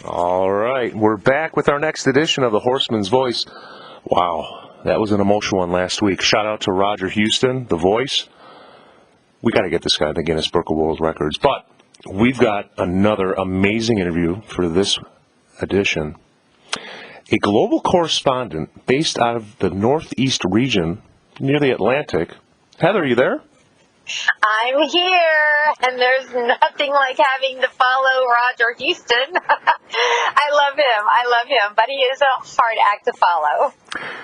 All right, we're back with our next edition of the Horseman's Voice. Wow, that was an emotional one last week. Shout out to Roger Houston, the voice. We got to get this guy in the Guinness Book of World Records. But we've got another amazing interview for this edition. A global correspondent based out of the Northeast region near the Atlantic. Heather, are you there? I'm here, and there's nothing like having to follow Roger Houston. I love him, but he is a hard act to follow.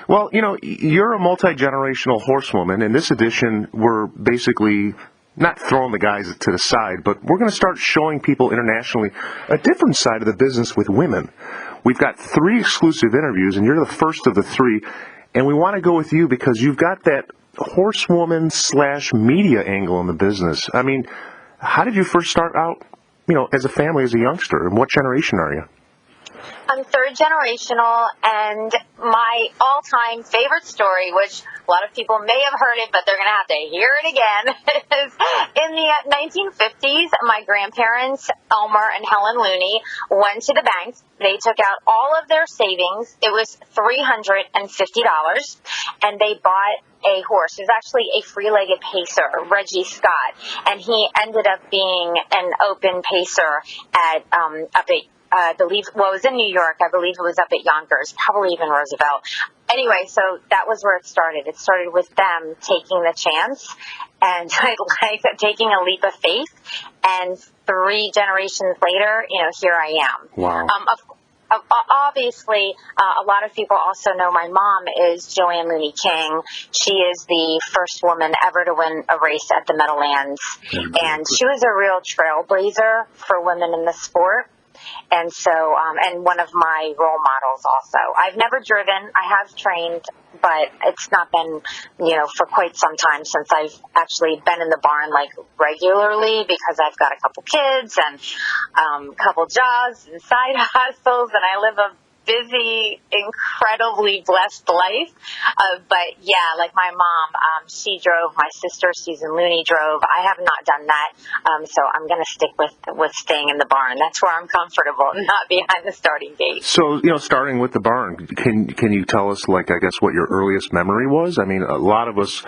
Well, you know, you're a multi-generational horsewoman. In this edition, we're basically not throwing the guys to the side, but we're going to start showing people internationally a different side of the business with women. We've got 3 exclusive interviews, and you're the first of the 3, and we want to go with you because you've got that horsewoman/media angle in the business. I mean, how did you first start out, you know, as a family, as a youngster, and what generation are you? I'm third generational, and my all-time favorite story, which a lot of people may have heard it, but they're going to have to hear it again, is in the 1950s, my grandparents, Elmer and Helen Looney, went to the bank. They took out all of their savings. It was $350, and they bought a horse. It was actually a free-legged pacer, Reggie Scott, and he ended up being an open pacer at up at I believe, well, it was in New York. I believe it was up at Yonkers, probably even Roosevelt. Anyway, so that was where it started. It started with them taking the chance and like taking a leap of faith. And 3 generations later, you know, here I am. Wow. Obviously, a lot of people also know my mom is Joanne Looney King. She is the first woman ever to win a race at the Meadowlands. And she was a real trailblazer for women in the sport. And so, and one of my role models also. I've never driven. I have trained, but it's not been, you know, for quite some time since I've actually been in the barn, like, regularly, because I've got a couple kids and a couple jobs and side hustles, and I live a busy, incredibly blessed life. But yeah, like my mom, she drove. My sister, Susan Looney, drove. I have not done that. So I'm going to stick with staying in the barn. That's where I'm comfortable, not behind the starting gate. So, you know, starting with the barn, can you tell us, like, I guess, what your earliest memory was? I mean, a lot of us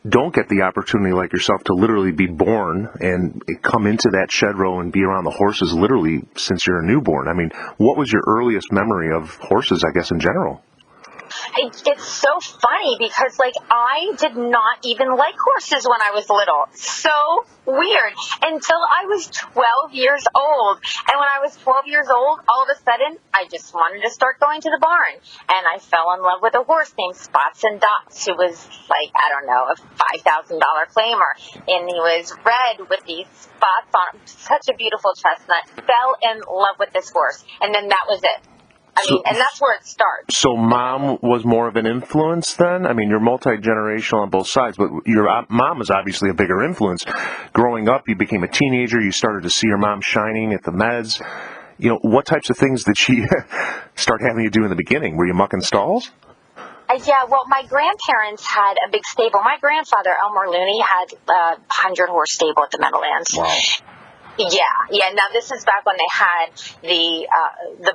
don't get the opportunity like yourself to literally be born and come into that shed row and be around the horses literally since you're a newborn. I mean, what was your earliest memory of horses, I guess, in general? It's so funny because, like, I did not even like horses when I was little. So weird. Until I was 12 years old. And when I was 12 years old, all of a sudden, I just wanted to start going to the barn. And I fell in love with a horse named Spots and Dots, who was, like, I don't know, a $5,000 claimer. And he was red with these spots on him. Such a beautiful chestnut. Fell in love with this horse. And then that was it. I mean, and that's where it starts. So mom was more of an influence then? I mean, you're multi-generational on both sides, but your mom was obviously a bigger influence. Growing up, you became a teenager, you started to see your mom shining at the Meds. You know, what types of things did she start having you do in the beginning? Were you mucking stalls? Yeah, well, my grandparents had a big stable. My grandfather, Elmer Looney, had a 100-horse stable at the Meadowlands. Wow. Yeah. Now this is back when they had the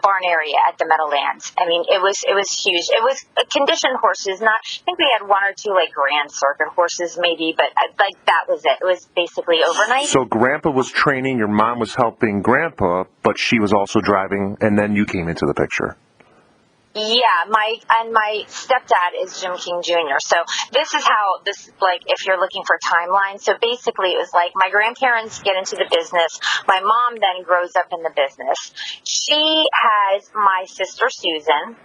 barn area at the Meadowlands. I mean, it was huge. It was conditioned horses. Not, I think we had 1 or 2 like Grand Circuit horses maybe, but like that was it. It was basically overnight. So Grandpa was training. Your mom was helping Grandpa, but she was also driving, and then you came into the picture. Yeah, my stepdad is Jim King Jr. So this is how this, like, if you're looking for timeline. So basically it was like my grandparents get into the business. My mom then grows up in the business. She has my sister Susan,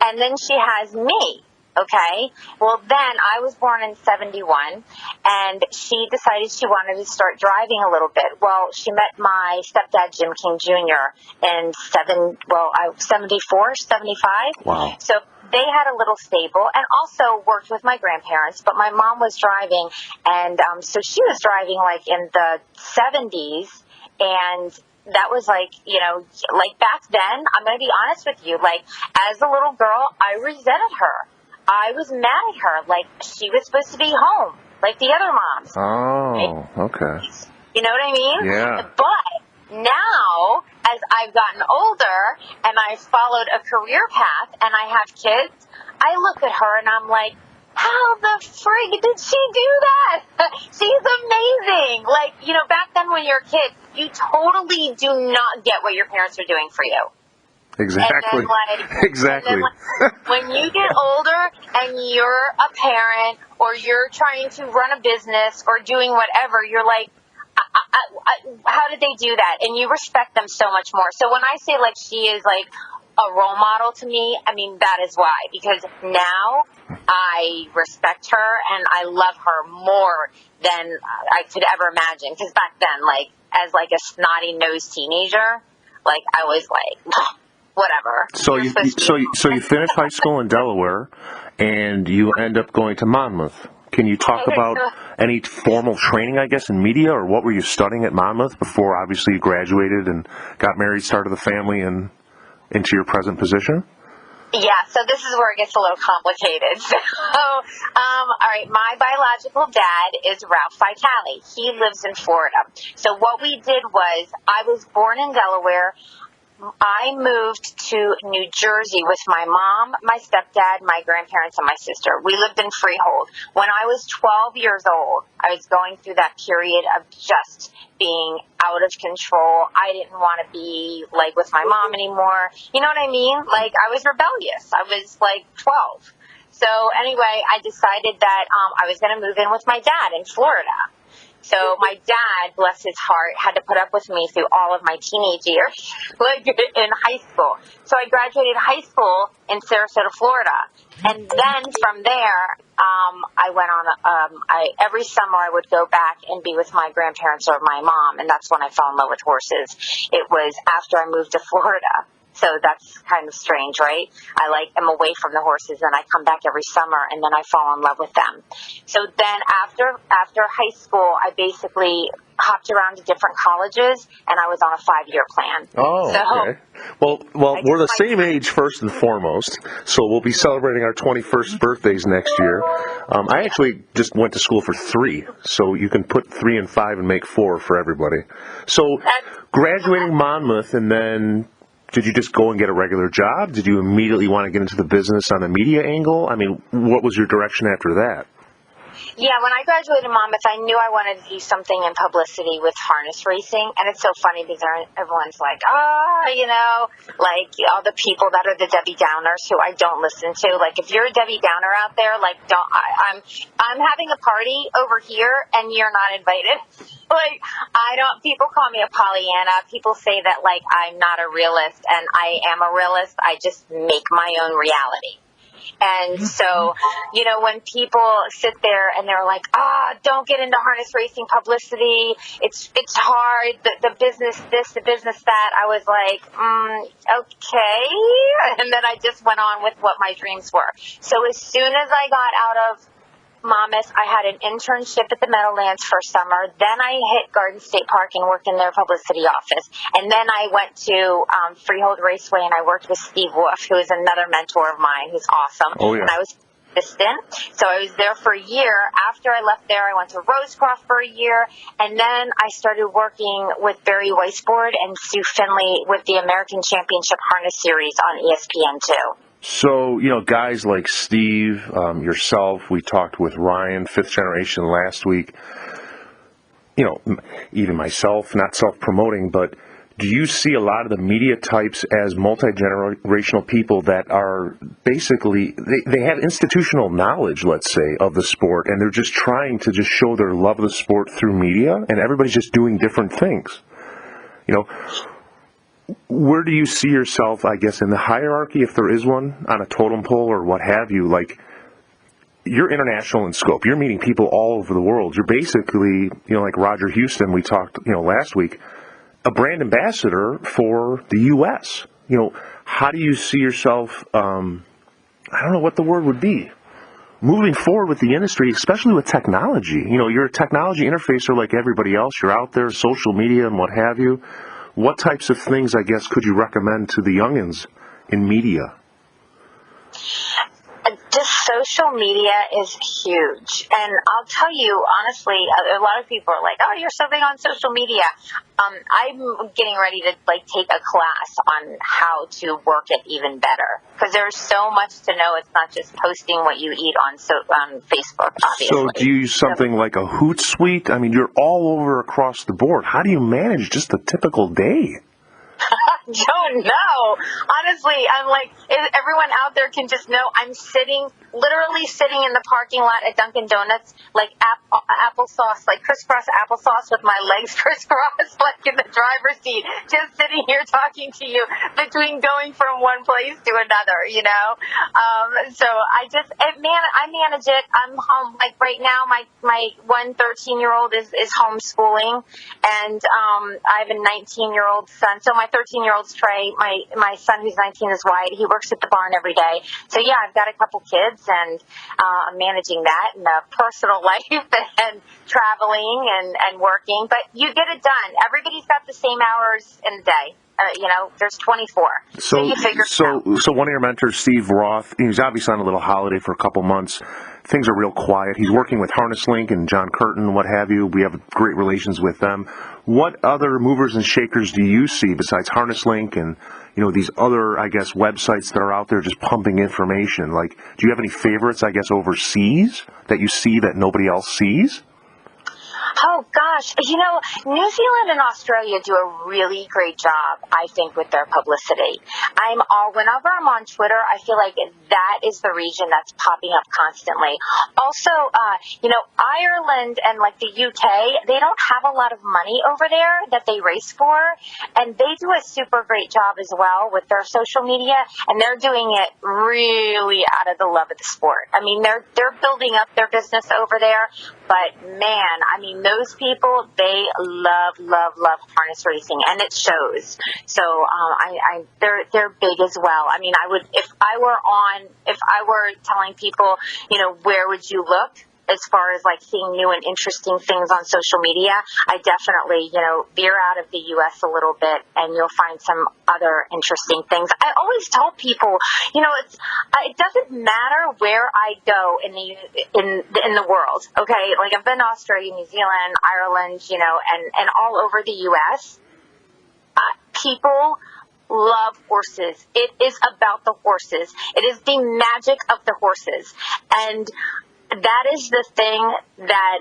and then she has me. Okay. Well, then I was born in 71, and she decided she wanted to start driving a little bit. Well, she met my stepdad, Jim King Jr. in 74, 75. Wow. So they had a little stable and also worked with my grandparents, but my mom was driving, and so she was driving like in the 70s, and that was like, you know, like back then, I'm going to be honest with you, like as a little girl, I resented her. I was mad at her. Like, she was supposed to be home, like the other moms. Oh, okay. You know what I mean? Yeah. But now, as I've gotten older and I've followed a career path and I have kids, I look at her and I'm like, how the frig did she do that? She's amazing. Like, back then when you're a kid, you totally do not get what your parents are doing for you. Exactly. And then, exactly. When you get older and you're a parent or you're trying to run a business or doing whatever, you're like, how did they do that? And you respect them so much more. So when I say like she is like a role model to me, I mean that is why. Because now I respect her and I love her more than I could ever imagine. Because back then, like as like a snotty-nosed teenager, like I was like, whatever. So you finish high school in Delaware, and you end up going to Monmouth. Can you talk about any formal training, I guess, in media, or what were you studying at Monmouth before, obviously, you graduated and got married, started the family, and into your present position? Yeah, so this is where it gets a little complicated. So, all right, my biological dad is Ralph Vitale. He lives in Florida. So what we did was, I was born in Delaware. I moved to New Jersey with my mom, my stepdad, my grandparents, and my sister. We lived in Freehold. When I was 12 years old, I was going through that period of just being out of control. I didn't want to be, like, with my mom anymore. You know what I mean? Like, I was rebellious. I was, like, 12. So, anyway, I decided that I was going to move in with my dad in Florida. So my dad, bless his heart, had to put up with me through all of my teenage years, like in high school. So I graduated high school in Sarasota, Florida. And then from there, I went on, every summer I would go back and be with my grandparents or my mom. And that's when I fell in love with horses. It was after I moved to Florida. So that's kind of strange, right? I am away from the horses and I come back every summer and then I fall in love with them. So then after high school, I basically hopped around to different colleges and I was on a 5-year plan. Oh, okay. Well, we're the same age first and foremost, so we'll be celebrating our 21st birthdays next year. I actually just went to school for 3, so you can put 3 and 5 and make 4 for everybody. So graduating Monmouth, and then did you just go and get a regular job? Did you immediately want to get into the business on the media angle? I mean, what was your direction after that? Yeah, when I graduated Monmouth, I knew I wanted to do something in publicity with harness racing. And it's so funny because everyone's like, like all the people that are the Debbie Downers who I don't listen to. Like, if you're a Debbie Downer out there, like, I'm having a party over here and you're not invited. Like, people call me a Pollyanna. People say that, like, I'm not a realist, and I am a realist. I just make my own reality. And so, when people sit there and they're like, don't get into harness racing publicity. It's hard. The business this, the business that. I was like, okay. And then I just went on with what my dreams were. So as soon as I got out of Monmouth, I had an internship at the Meadowlands for summer. Then I hit Garden State Park and worked in their publicity office. And then I went to Freehold Raceway and I worked with Steve Wolf, who is another mentor of mine, who's awesome. Oh, yeah. And I was assistant. So I was there for a year. After I left there, I went to Rosecroft for a year. And then I started working with Barry Weisbord and Sue Finley with the American Championship Harness Series on ESPN2. So, guys like Steve, yourself, we talked with Ryan, 5th generation last week, even myself, not self-promoting, but do you see a lot of the media types as multi-generational people that are basically, they have institutional knowledge, let's say, of the sport, and they're just trying to just show their love of the sport through media, and everybody's just doing different things, Where do you see yourself, I guess, in the hierarchy, if there is one, on a totem pole or what have you? Like, you're international in scope. You're meeting people all over the world. You're basically, like Roger Houston, we talked, last week, a brand ambassador for the U.S. How do you see yourself, I don't know what the word would be, moving forward with the industry, especially with technology? You're a technology interfacer like everybody else. You're out there, social media and what have you. What types of things, I guess, could you recommend to the youngins in media? just social media is huge. And I'll tell you, honestly, a lot of people are like, oh, you're so big on social media. I'm getting ready to take a class on how to work it even better, because there's so much to know. It's not just posting what you eat on Facebook, obviously. So do you use something like a Hootsuite? I mean, you're all over across the board. How do you manage just a typical day? Don't know. Honestly, I'm like, if everyone out there can just know, I'm literally sitting in the parking lot at Dunkin' Donuts, like applesauce, like crisscross applesauce with my legs crisscrossed, like in the driver's seat, just sitting here talking to you between going from one place to another, you know? So I manage it. I'm home. Like right now, my 13-year-old is homeschooling, and I have a 19-year-old son. So my 13-year-old's Trey. My son, who's 19, is Wyatt. He works at the barn every day. So yeah, I've got a couple kids, and I'm managing that and a personal life and traveling and working. But you get it done. Everybody's got the same hours in the day. There's 24. So you figure it out. So one of your mentors, Steve Roth, he's obviously on a little holiday for a couple months. Things are real quiet. He's working with Harness Link and John Curtin, what have you. We have great relations with them. What other movers and shakers do you see besides Harness Link and, these other, I guess, websites that are out there just pumping information? Like, do you have any favorites, I guess, overseas that you see that nobody else sees? Oh, gosh. New Zealand and Australia do a really great job, I think, with their publicity. Whenever I'm on Twitter, I feel like that is the region that's popping up constantly. Also, Ireland and the UK, they don't have a lot of money over there that they race for, and they do a super great job as well with their social media, and they're doing it really out of the love of the sport. I mean, they're building up their business over there, but man, those people, they love harness racing, and it shows. So they're big as well. If I were telling people, where would you look as far as seeing new and interesting things on social media, I definitely, veer out of the U.S. a little bit, and you'll find some other interesting things. I always tell people, it doesn't matter where I go in the world. Okay, I've been to Australia, New Zealand, Ireland, and all over the U.S. People love horses. It is about the horses. It is the magic of the horses, and that is the thing that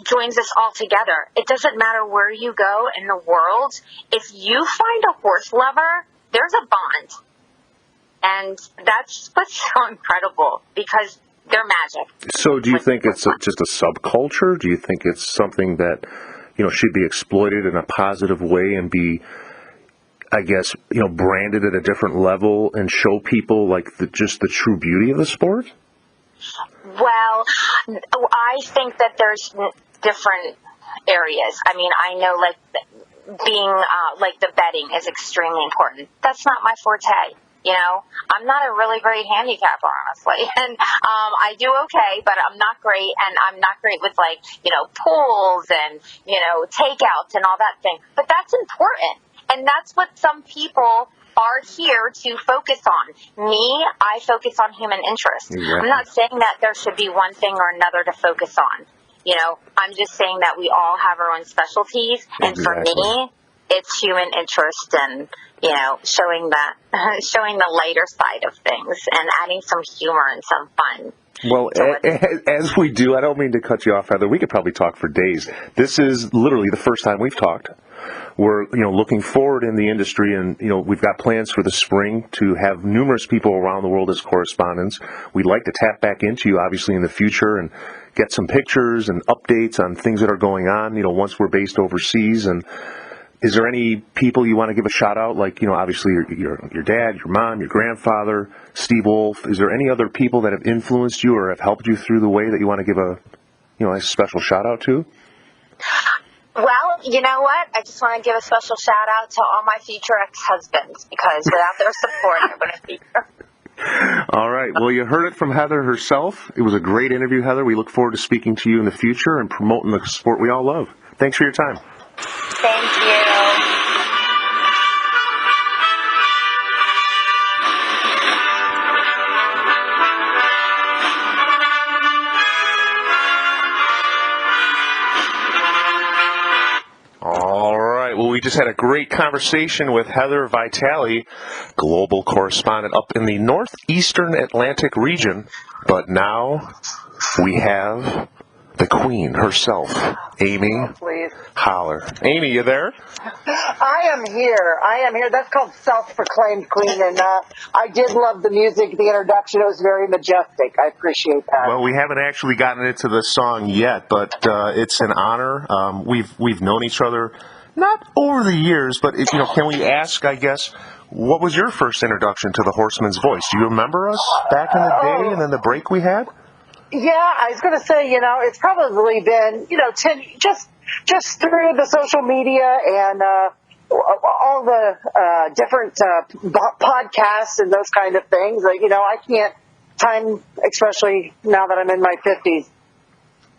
joins us all together. It doesn't matter where you go in the world. If you find a horse lover, there's a bond. And that's what's so incredible, because they're magic. So do you think it's just a subculture? Do you think it's something that, should be exploited in a positive way and be, I guess, branded at a different level and show people just the true beauty of the sport? Well, I think that there's different areas. I know being the betting is extremely important. That's not my forte. I'm not a really great handicapper, honestly, and I do okay, but I'm not great, and I'm not great with pools and takeouts and all that thing. But that's important, and that's what some people are here to focus on. Me, I focus on human interest. Exactly. I'm not saying that there should be one thing or another to focus on. I'm just saying that we all have our own specialties, and for me, it's human interest and showing the lighter side of things and adding some humor and some fun. Well, as we do, I don't mean to cut you off, Heather. We could probably talk for days. This is literally the first time we've talked. We're, looking forward in the industry, and, we've got plans for the spring to have numerous people around the world as correspondents. We'd like to tap back into you, obviously, in the future and get some pictures and updates on things that are going on, once we're based overseas. And is there any people you want to give a shout out? Obviously your dad, your mom, your grandfather, Steve Wolf. Is there any other people that have influenced you or have helped you through the way that you want to give a special shout out to? Well, you know what? I just want to give a special shout out to all my future ex-husbands, because without their support, I wouldn't be here. All right. Well, you heard it from Heather herself. It was a great interview, Heather. We look forward to speaking to you in the future and promoting the sport we all love. Thanks for your time. Thank you. just had a great conversation with Heather Vitale, global correspondent up in the northeastern Atlantic region. But now we have the queen herself, Amy Hollar. Amy, you there? I am here. That's called self-proclaimed queen, and I did love the music, the introduction. It was very majestic. I appreciate that. Well, we haven't actually gotten into the song yet, but it's an honor. We've known each other not over the years, but can we ask, I guess, what was your first introduction to the Horseman's voice? Do you remember us back in the day and then the break we had? Yeah, I was going to say, it's probably been, 10, just through the social media and all the different podcasts and those kind of things. I can't time, especially now that I'm in my 50s.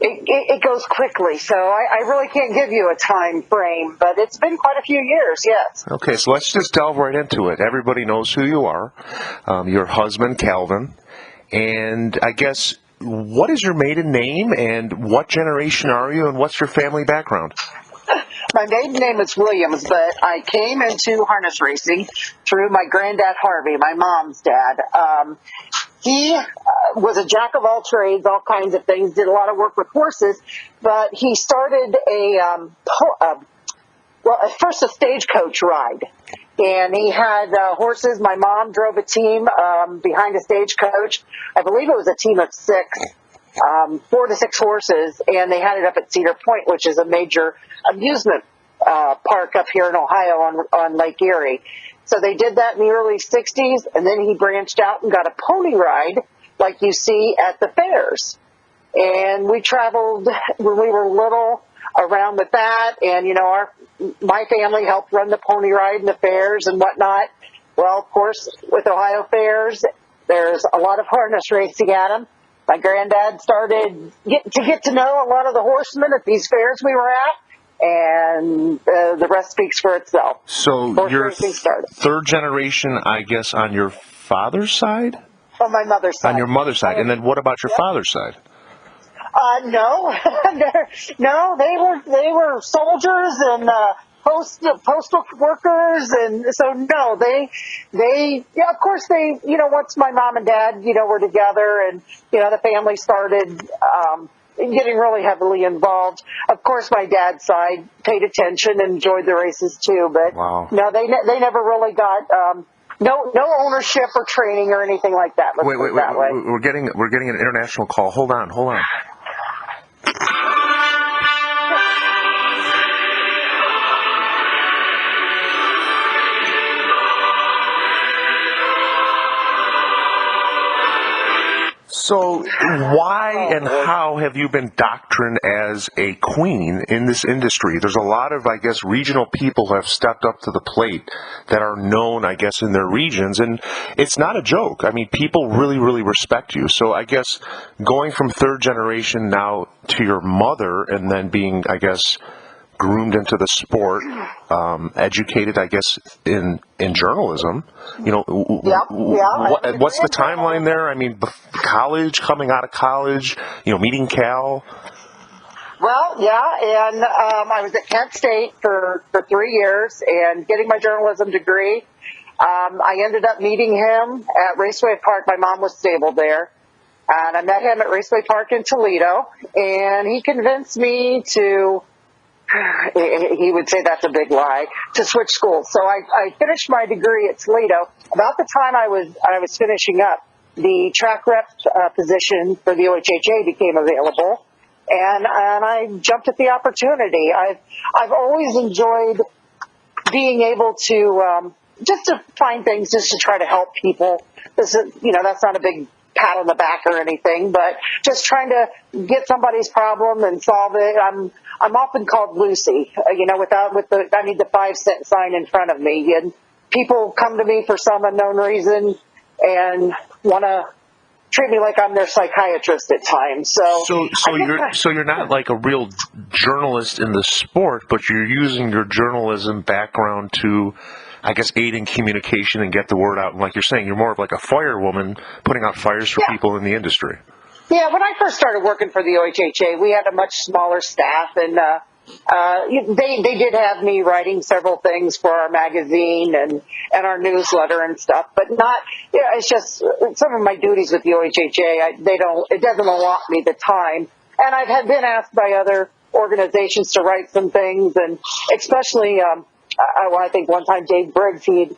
It goes quickly, so I really can't give you a time frame, but it's been quite a few years, yes. Okay, so let's just delve right into it. Everybody knows who you are, your husband, Calvin, and I guess, what is your maiden name, and what generation are you, and what's your family background? My maiden name is Williams, but I came into harness racing through my granddad Harvey, my mom's dad. He was a jack of all trades, all kinds of things, did a lot of work with horses, but he started at first a stagecoach ride. And he had horses. My mom drove a team behind a stagecoach. I believe it was a team of 4 to 6 horses, and they had it up at Cedar Point, which is a major amusement park up here in Ohio on Lake Erie. So they did that in the early 60s, and then he branched out and got a pony ride like you see at the fairs. And we traveled when we were little around with that, and my family helped run the pony ride and the fairs and whatnot. Well, of course, with Ohio fairs, there's a lot of harness racing at them. My granddad started to get to know a lot of the horsemen at these fairs we were at, and the rest speaks for itself. So you're third generation, I guess, on your father's side? On my mother's side. On your mother's side. And then what about your father's side? No, no, they were soldiers and postal workers, and so no, they of course they once my mom and dad were together, and the family started getting really heavily involved. Of course, my dad's side paid attention and enjoyed the races too, but wow. No, they never really got. No ownership or training or anything like that. Wait. We're getting an international call. Hold on. So why and how have you been doctrined as a queen in this industry? There's a lot of, I guess, regional people who have stepped up to the plate that are known, I guess, in their regions, and it's not a joke. I mean, people really, really respect you. So I guess going from third generation now to your mother and then being, I guess, groomed into the sport, educated, I guess, in journalism. What's the timeline there? I mean, college, coming out of college, meeting Cal. Well, yeah, and I was at Kent State for 3 years and getting my journalism degree. I ended up meeting him at Raceway Park. My mom was stabled there. And I met him at Raceway Park in Toledo, and he convinced me to... He would say that's a big lie, to switch schools. So I finished my degree at Toledo. About the time I was finishing up, the track rep position for the OHHA became available, and I jumped at the opportunity. I've always enjoyed being able to just to find things, just to try to help people. This is, that's not a big pat on the back or anything, but just trying to get somebody's problem and solve it. I'm often called Lucy, I need the 5-cent sign in front of me, and people come to me for some unknown reason and want to treat me like I'm their psychiatrist at times. So you're not like a real journalist in the sport, but you're using your journalism background to, I guess, aid in communication and get the word out. And like you're saying, you're more of like a firewoman, putting out fires for people in the industry. Yeah, when I first started working for the OHHA, we had a much smaller staff, and they did have me writing several things for our magazine and our newsletter and stuff, but not, it's just some of my duties with the OHHA, it doesn't allot me the time. And I've been asked by other organizations to write some things, and especially, I think one time Dave Briggs, he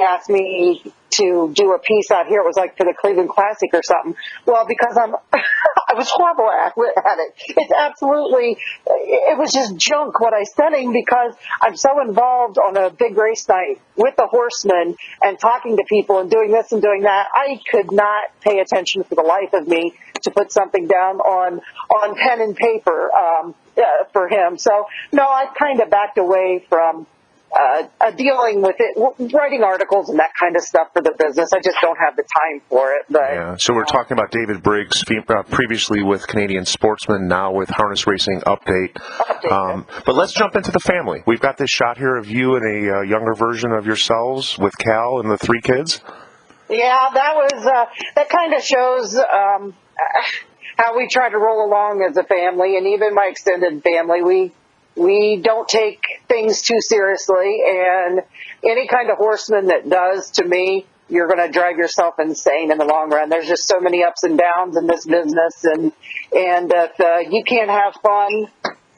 asked me to do a piece out here. It was like for the Cleveland Classic or something. Well, because I was horrible at it. It's absolutely, it was just junk what I sent him, because I'm so involved on a big race night with the Horseman and talking to people and doing this and doing that. I could not pay attention for the life of me to put something down on pen and paper for him. So no, I kind of backed away from dealing with it, writing articles and that kind of stuff for the business. I just don't have the time for it. But, yeah. So we're talking about David Briggs, previously with Canadian Sportsman, now with Harness Racing Update. But let's jump into the family. We've got this shot here of you and a younger version of yourselves with Cal and the 3 kids. Yeah, that kind of shows how we try to roll along as a family, and even my extended family. We don't take things too seriously, and any kind of horseman that does, to me, you're going to drive yourself insane in the long run. There's just so many ups and downs in this business, and if you can't have fun,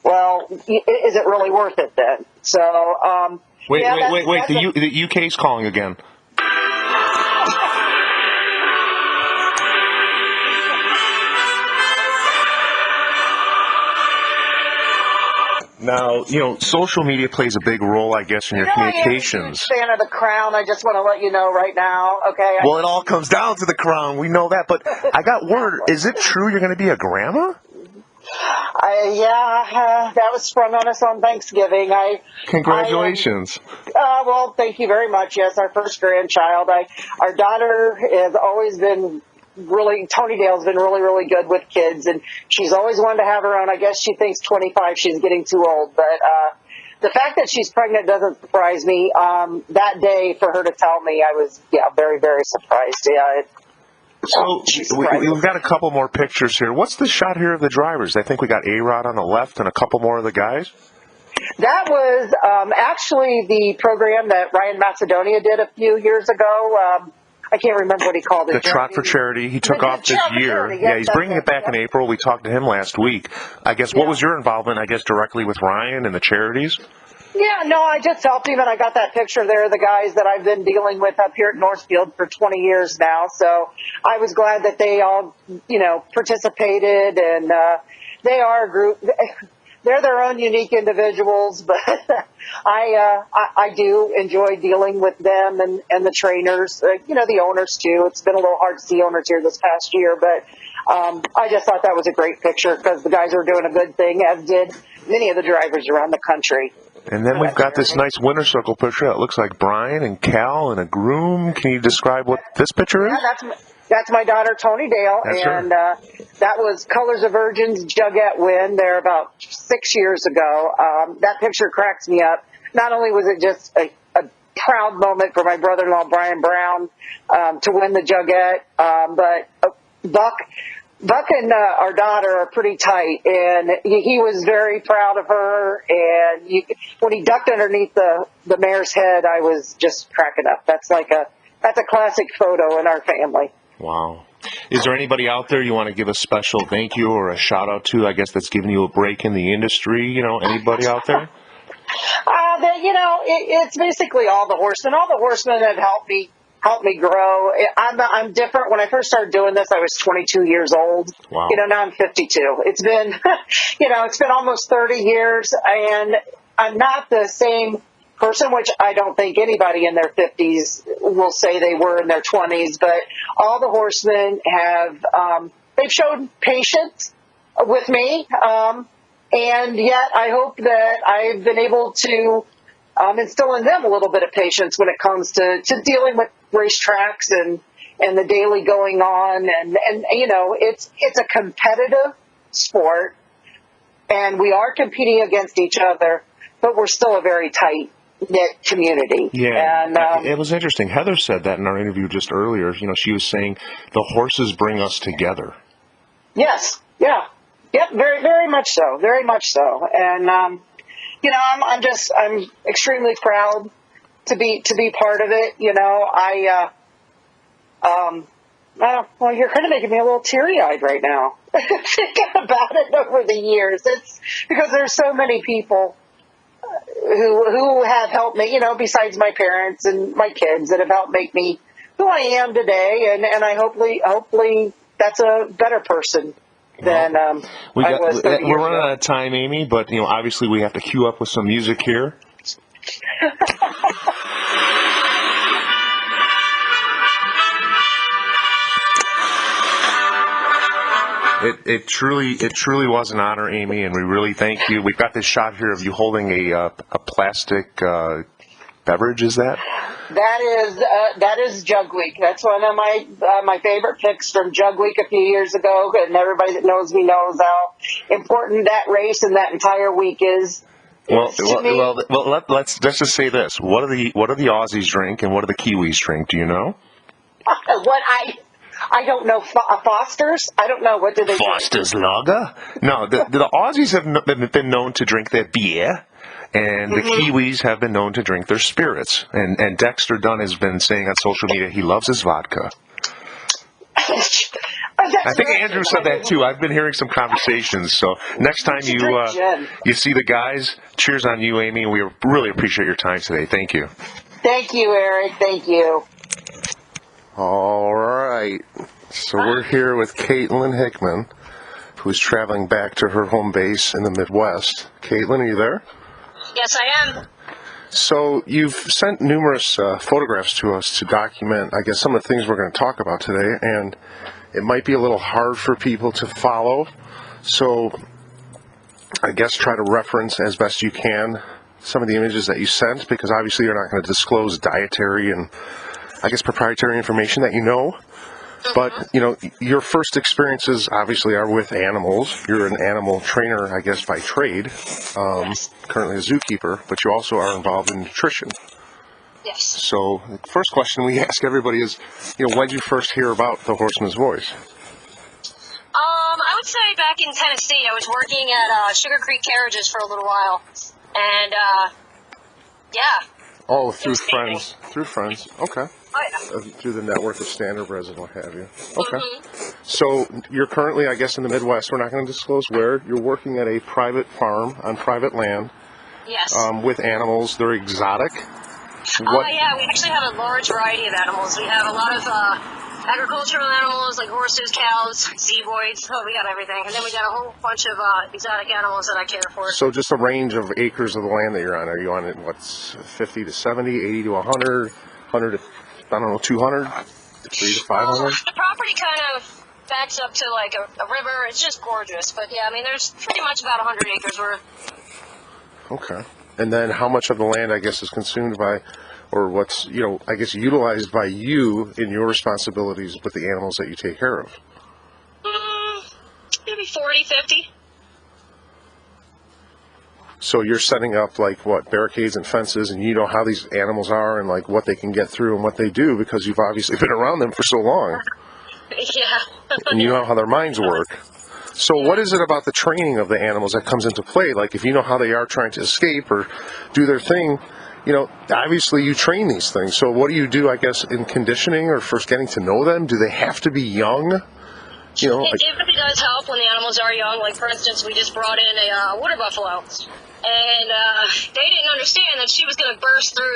well, is it really worth it then? So, wait, the UK's calling again. Now, social media plays a big role, I guess, in your communications. I'm a huge fan of the Crown. I just want to let you know right now, okay? Well, it all comes down to the Crown. We know that. But I got word. Is it true you're going to be a grandma? That was sprung on us on Thanksgiving. Congratulations. Well, thank you very much. Yes, our first grandchild. Our daughter has always been Tony Dale's been really, really good with kids, and she's always wanted to have her own. I guess she thinks 25, she's getting too old, but the fact that she's pregnant doesn't surprise me. That day, for her to tell me, I was, very, very surprised. Yeah. So we've got a couple more pictures here. What's the shot here of the drivers? I think we got A-Rod on the left and a couple more of the guys. That was actually the program that Ryan Macedonia did a few years ago. I can't remember what he called it. The Trot for Charity. He took off this year. Yeah, he's bringing it back in April. We talked to him last week. I guess, what was your involvement, directly with Ryan and the charities? Yeah, no, I just helped him, and I got that picture there of the guys that I've been dealing with up here at Northfield for 20 years now. So I was glad that they all, participated, and they are a group. They're their own unique individuals, but I do enjoy dealing with them and the trainers, the owners too. It's been a little hard to see owners here this past year, but I just thought that was a great picture because the guys were doing a good thing, as did many of the drivers around the country. And then we've got this nice winter circle picture that looks like Brian and Cal and a groom. Can you describe what this picture is? Yeah, that's my daughter, Tony Dale, and that was Colors of Virgin's Jugette win there about 6 years ago. That picture cracks me up. Not only was it just a proud moment for my brother-in-law, Brian Brown, to win the Jugette, but Buck and our daughter are pretty tight, and he was very proud of her, and when he ducked underneath the mare's head, I was just cracking up. That's a classic photo in our family. Wow. Is there anybody out there you want to give a special thank you or a shout out to, I guess, that's giving you a break in the industry? Anybody out there? It's basically all the horsemen. All the horsemen have helped me grow. I'm different. When I first started doing this, I was 22 years old. Wow. Now I'm 52. It's been, it's been almost 30 years, and I'm not the same person, which I don't think anybody in their 50s will say they were in their 20s, but all the horsemen they've shown patience with me, and yet I hope that I've been able to instill in them a little bit of patience when it comes to dealing with racetracks and the daily going on, and it's a competitive sport, and we are competing against each other, but we're still a very tight knit community. Yeah, and it was interesting. Heather said that in our interview just earlier. She was saying the horses bring us together. Yes, yeah, yep, very, very much so, and you know, I'm extremely proud to be part of it. You know, well, you're kind of making me a little teary-eyed right now. Thinking about it over the years. It's because there's so many people who have helped me, you know, besides my parents and my kids, that have helped make me who I am today, and I hopefully that's a better person than I was 30 years we're running ago. out of time, Amy, but you know, obviously we have to queue up with some music here. It truly was an honor, Amy, and we really thank you. We've got this shot here of you holding a plastic beverage. Is that? That is Jug Week. That's one of my favorite picks from Jug Week a few years ago, and everybody that knows me knows how important that race and that entire week is. Well, let's just say this: what do the Aussies drink, and what do the Kiwis drink? Do you know? What I don't know. Foster's? I don't know. What do they drink? Foster's Lager? No, the Aussies have been known to drink their beer, and the Kiwis have been known to drink their spirits. And Dexter Dunn has been saying on social media he loves his vodka. I think Andrew said that too. I've been hearing some conversations. So next time you see the guys, cheers on you, Amy. We really appreciate your time today. Thank you. Thank you, Eric. Thank you. All right. So we're here with Katelyn Hickman, who's traveling back to her home base in the Midwest. Katelyn, are you there? Yes, I am. So you've sent numerous photographs to us to document, I guess, some of the things we're going to talk about today, and it might be a little hard for people to follow. So I guess try to reference as best you can some of the images that you sent, because obviously you're not going to disclose dietary and, I guess, proprietary information that you know. But, you know, your first experiences obviously are with animals. You're an animal trainer, I guess, by trade, Yes. currently a zookeeper, but you also are involved in nutrition. Yes. So the first question we ask everybody is, you know, when did you first hear about the Horseman's Voice? I would say back in Tennessee, I was working at Sugar Creek Carriages for a little while, and yeah. Oh, through was taping. friends. Through friends. Okay. Oh yeah. Through the network of Standardbreds and what have you. Okay. So you're currently, I guess, in the Midwest. We're not going to disclose where. You're working at a private farm on private land Yes. with animals. They're exotic. Yeah, we actually have a large variety of animals. We have a lot of agricultural animals like horses, cows, zeboids. Oh, we got everything. And then we got a whole bunch of exotic animals that I care for. So just a range of acres of the land that you're on. Are you on it, what's 50 to 70, 80 to 100, 100 to, I don't know, 200, 3 to 500? The property kind of backs up to like a river. It's just gorgeous. But yeah, I mean, there's pretty much about 100 acres worth. Okay. And then how much of the land, I guess, is consumed by, or what's, you know, I guess, utilized by you in your responsibilities with the animals that you take care of? Maybe 40, 50. So you're setting up, like, what, barricades and fences, and you know how these animals are and, like, what they can get through and what they do because you've obviously been around them for so long. Yeah. And you know how their minds work. So what is it about the training of the animals that comes into play? Like, if you know how they are trying to escape or do their thing, you know, obviously you train these things. So what do you do, I guess, in conditioning or first getting to know them? Do they have to be young? You know, It really does help when the animals are young. Like, for instance, we just brought in a water buffalo, and they didn't understand that she was going to burst through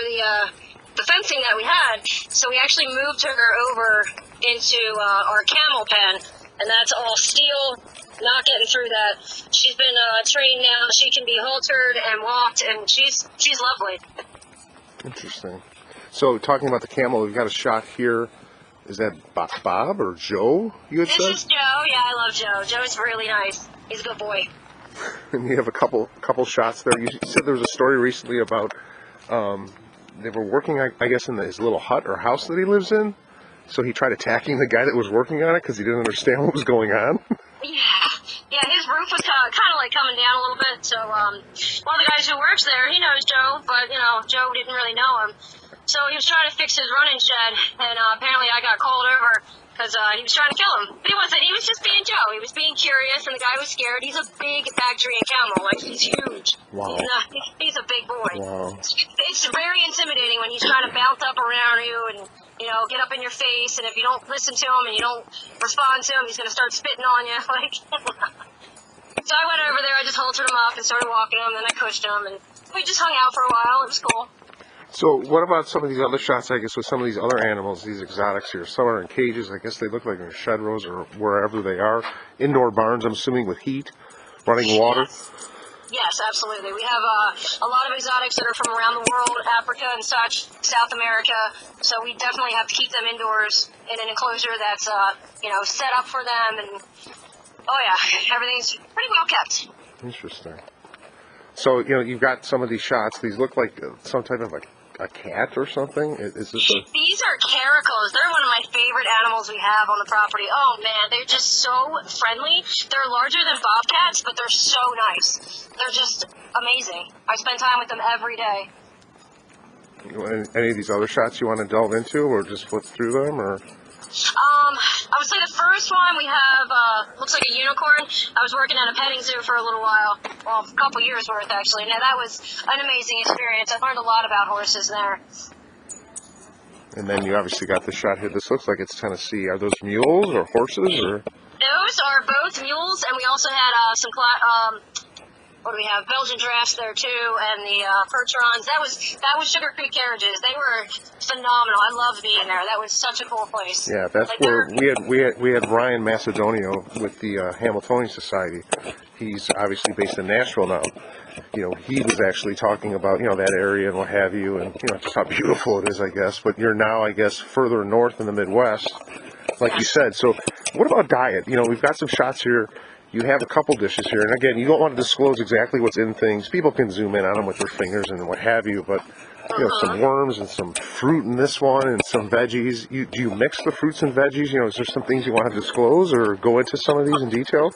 the fencing that we had. So we actually moved her over into our camel pen, and that's all steel. Not getting through that. She's been trained now. She can be haltered and walked, and she's lovely. Interesting. So talking about the camel, we've got a shot here. Is that Bob or Joe, you had This said? is Joe. Yeah, I love Joe. Joe's really nice. He's a good boy. And you have a couple shots there. You said there was a story recently about they were working, I guess, in his little hut or house that he lives in. So he tried attacking the guy that was working on it because he didn't understand what was going on. Yeah, his roof was kind of like coming down a little bit. So one of the guys who works there, he knows Joe, but you know, Joe didn't really know him. So he was trying to fix his running shed, and apparently I got called over because he was trying to kill him. But he wasn't. He was just being Joe. He was being curious, and the guy was scared. He's a big Bactrian camel. Like, he's huge. Wow. He's a big boy. Wow. It's very intimidating when he's trying to bounce up around you and, you know, get up in your face. And if you don't listen to him and you don't respond to him, he's going to start spitting on you. Like, so I went over there. I just haltered him up and started walking him. Then I pushed him, and we just hung out for a while. It was cool. So what about some of these other shots, I guess, with some of these other animals, these exotics here? Some are in cages. I guess they look like they're in shed rows or wherever they are. Indoor barns, I'm assuming, with heat, running water. Yes, absolutely. We have a lot of exotics that are from around the world, Africa and such, South America. So we definitely have to keep them indoors in an enclosure that's, you know, set up for them. And, oh, yeah, everything's pretty well kept. Interesting. So, you know, you've got some of these shots. These look like some type of a cat or something? Is this These are caracals. They're one of my favorite animals we have on the property. Oh, man, they're just so friendly. They're larger than bobcats, but they're so nice. They're just amazing. I spend time with them every day. Any of these other shots you want to delve into or just flip through them? Or I would say the first one we have looks like a unicorn. I was working at a petting zoo for a little while. Well, a couple years worth, actually. Now, that was an amazing experience. I learned a lot about horses there. And then you obviously got the shot here. This looks like it's Tennessee. Are those mules or horses? Or those are both mules, and we also had some what do we have? Belgian giraffes there too, and the percherons. That was Sugar Creek carriages. They were phenomenal. I loved being there. That was such a cool place. Yeah, that's like where we had Ryan Macedonio with the Hamiltonian Society. He's obviously based in Nashville now. You know, he was actually talking about, you know, that area and what have you, and, you know, just how beautiful it is, I guess. But you're now, I guess, further north in the Midwest, like you said. So what about diet? You know, we've got some shots here. You have a couple dishes here, and again, you don't want to disclose exactly what's in things. People can zoom in on them with their fingers and what have you, but, you know, some worms and some fruit in this one and some veggies. Do you mix the fruits and veggies? You know, is there some things you want to disclose or go into some of these in detail?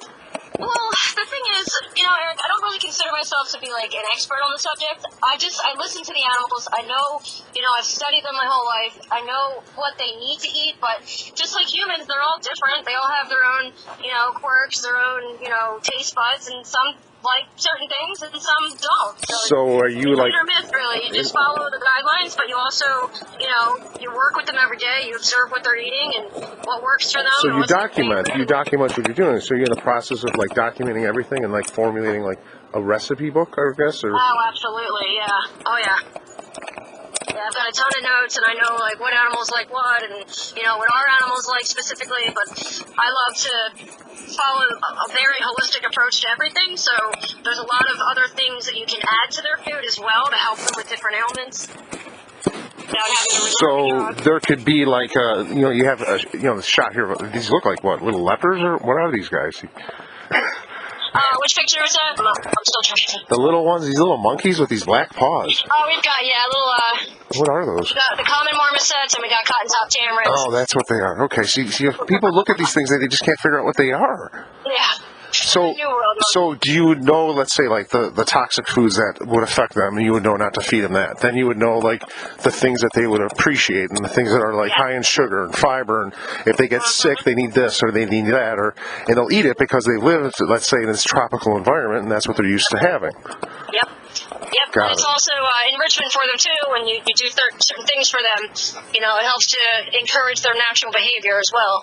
Well, the thing is, you know, Eric, I don't really consider myself to be, like, an expert on the subject. I listen to the animals. I know, you know, I've studied them my whole life. I know what they need to eat, but just like humans, they're all different. They all have their own, you know, quirks, their own, you know, taste buds, and some like certain things and some don't. So are you like... Hit or miss, really. You just follow the guidelines, but you also, you know, you work with them every day. You observe what they're eating and what works for them. So you document what you're doing. So you're in the process of like documenting everything and like formulating like a recipe book, I guess? Or... Oh, absolutely, yeah. Oh, yeah. Yeah, I've got a ton of notes, and I know, like, what animals like what, and, you know, what our animals like specifically, but I love to follow a very holistic approach to everything, so there's a lot of other things that you can add to their food as well to help them with different ailments. So there could be like you know, you have you know, the shot here. These look like what, little lepers, or what are these guys? Which picture is that? I'm still trying. The little ones, these little monkeys with these black paws. Oh, we've got, little, what are those? We got the common marmosets, and we got cotton top tamarinds. Oh, that's what they are. Okay, see, if people look at these things, they just can't figure out what they are. Yeah. So do you know, let's say, like the toxic foods that would affect them, and you would know not to feed them that. Then you would know, like, the things that they would appreciate, and the things that are, like, high in sugar and fiber, and if they get sick, they need this, or they need that, and they'll eat it because they live, let's say, in this tropical environment, and that's what they're used to having. Yep. And it's also enrichment for them, too, when you do certain things for them. You know, it helps to encourage their natural behavior as well.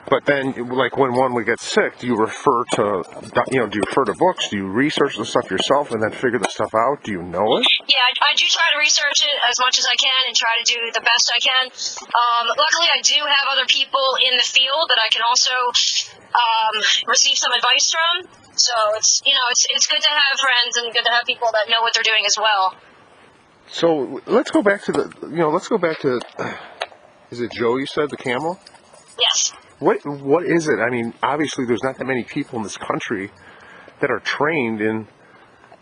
But then, like, when one would get sick, do you refer to, you know, do you refer to books? Do you research the stuff yourself and then figure the stuff out? Do you know it? Yeah, I do try to research it as much as I can and try to do the best I can. Luckily, I do have other people in the field that I can also receive some advice from. So it's, you know, it's good to have friends and good to have people that know what they're doing as well. So let's go back to is it Joe you said, the camel? Yes. What is it? I mean, obviously there's not that many people in this country that are trained in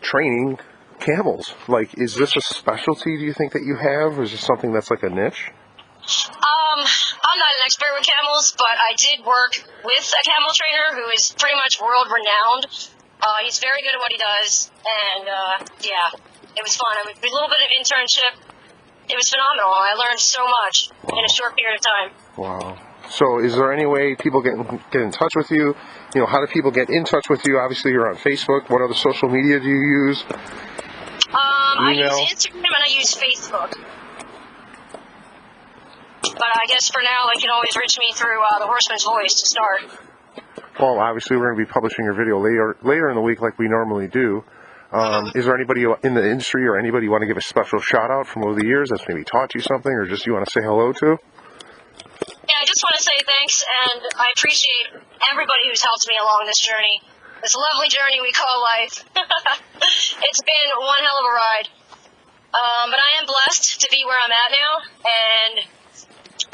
training camels. Like, is this a specialty, do you think, that you have, or is this something that's like a niche? I'm not an expert with camels, but I did work with a camel trainer who is pretty much world renowned. He's very good at what he does, and yeah, it was fun. It was a little bit of internship. It was phenomenal. I learned so much in a short period of time. Wow. So is there any way people get in touch with you? You know, how do people get in touch with you? Obviously, you're on Facebook. What other social media do you use? I use Instagram and I use Facebook. But I guess for now, they can always reach me through the Horseman's Voice to start. Well, obviously, we're going to be publishing your video later in the week like we normally do. Is there anybody in the industry or anybody you want to give a special shout out from over the years that's maybe taught you something or just you want to say hello to? Yeah, I just want to say thanks, and I appreciate everybody who's helped me along this journey. This lovely journey we call life. It's been one hell of a ride. But I am blessed to be where I'm at now, and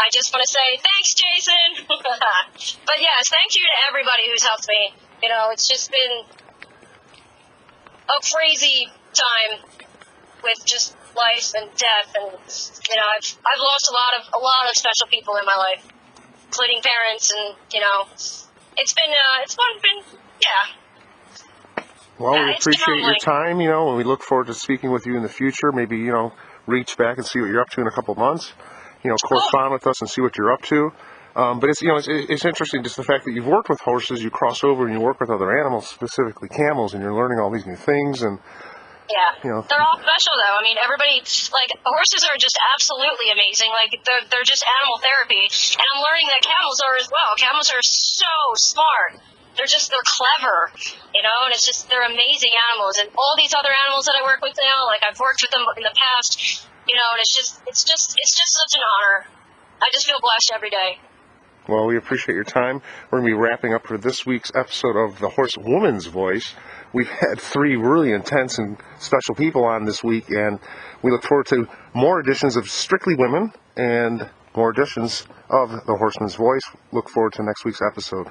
I just want to say thanks, Jason. But yes, thank you to everybody who's helped me. You know, it's just been a crazy time with just life and death, and you know, I've lost a lot of special people in my life, including parents, and you know, it's been yeah. Well, we It's appreciate your humbling. time, you know, and we look forward to speaking with you in the future. Maybe, you know, reach back and see what you're up to in a couple months. You know, correspond with us and see what you're up to. But it's, you know, it's interesting just the fact that you've worked with horses, you cross over and you work with other animals, specifically camels, and you're learning all these new things. And Yeah, you know, they're all special though. I mean, everybody, like, horses are just absolutely amazing. Like, they're just animal therapy. And I'm learning that camels are as well. Camels are so smart. They're clever, you know, and they're amazing animals. And all these other animals that I work with now, like, I've worked with them in the past, you know, and it's just such an honor. I just feel blessed every day. well, we appreciate your time. We're going to be wrapping up for this week's episode of the Horsewoman's Voice. We've had 3 really intense and special people on this week, and we look forward to more editions of Strictly Women and more editions of the Horseman's Voice. Look forward to next week's episode.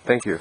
Thank you.